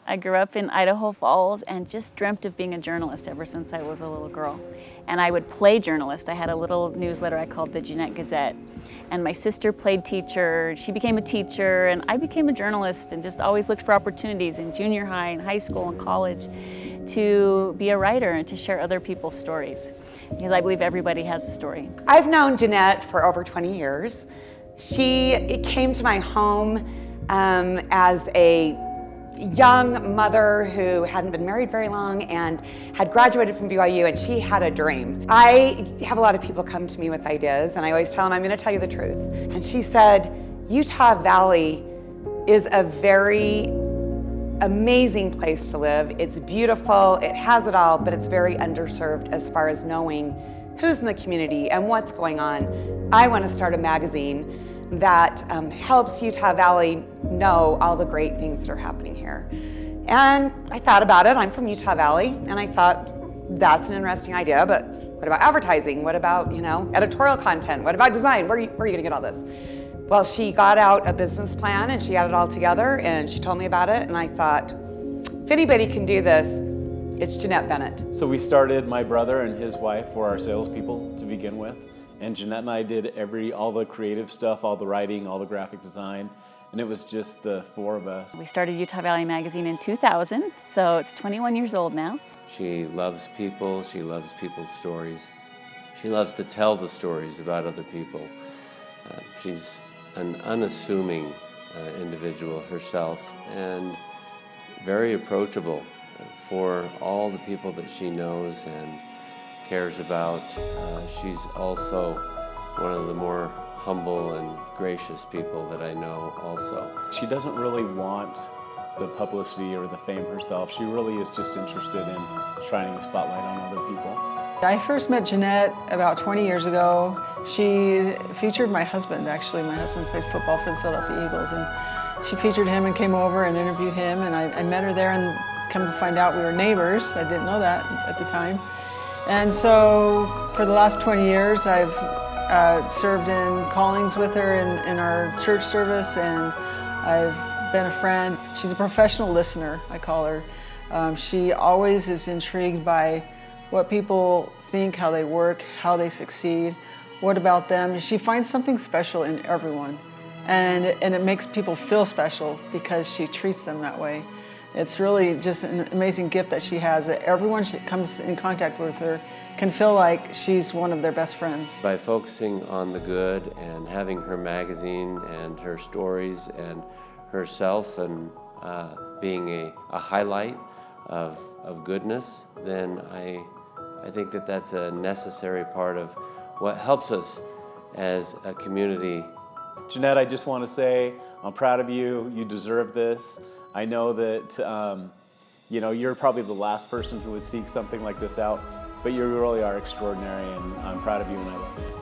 I grew up in Idaho Falls and just dreamt of being a journalist ever since I was a little girl. And I would play journalist. I had a little newsletter I called the Jeanette Gazette. And my sister played teacher, she became a teacher, and I became a journalist and just always looked for opportunities in junior high and high school and college to be a writer and to share other people's stories. Because I believe everybody has a story. I've known Jeanette for over 20 years. She came to my home as a young mother who hadn't been married very long and had graduated from BYU, and she had a dream. I have a lot of people come to me with ideas, and I always tell them, I'm going to tell you the truth. And she said, Utah Valley is a very amazing place to live. It's beautiful, it has it all, but it's very underserved as far as knowing who's in the community and what's going on. I want to start a magazine that helps Utah Valley know all the great things that are happening here. And I thought about it. I'm from Utah Valley, and I thought, that's an interesting idea, but what about advertising? What about, editorial content? What about design? Where are you gonna get all this? Well, she got out a business plan and she got it all together and she told me about it, and I thought, if anybody can do this, it's Jeanette Bennett. So we started, my brother and his wife were our salespeople to begin with. And Jeanette and I did all the creative stuff, all the writing, all the graphic design, and it was just the four of us. We started Utah Valley Magazine in 2000, so it's 21 years old now. She loves people, she loves people's stories. She loves to tell the stories about other people. She's an unassuming individual herself and very approachable for all the people that she knows and cares about. She's also one of the more humble and gracious people that I know also. She doesn't really want the publicity or the fame herself. She really is just interested in shining the spotlight on other people. I first met Jeanette about 20 years ago. She featured my husband, actually. My husband played football for the Philadelphia Eagles, and she featured him and came over and interviewed him, and I met her there, and come to find out we were neighbors. I didn't know that at the time. And so for the last 20 years, I've served in callings with her in our church service, and I've been a friend. She's a professional listener, I call her. She always is intrigued by what people think, how they work, how they succeed, what about them. She finds something special in everyone, and it makes people feel special because she treats them that way. It's really just an amazing gift that she has, that everyone that comes in contact with her can feel like she's one of their best friends. By focusing on the good and having her magazine and her stories and herself and being a highlight of goodness, then I think that that's a necessary part of what helps us as a community. Jeanette, I just want to say, I'm proud of you. You deserve this. I know that you're probably the last person who would seek something like this out, but you really are extraordinary, and I'm proud of you and I love you.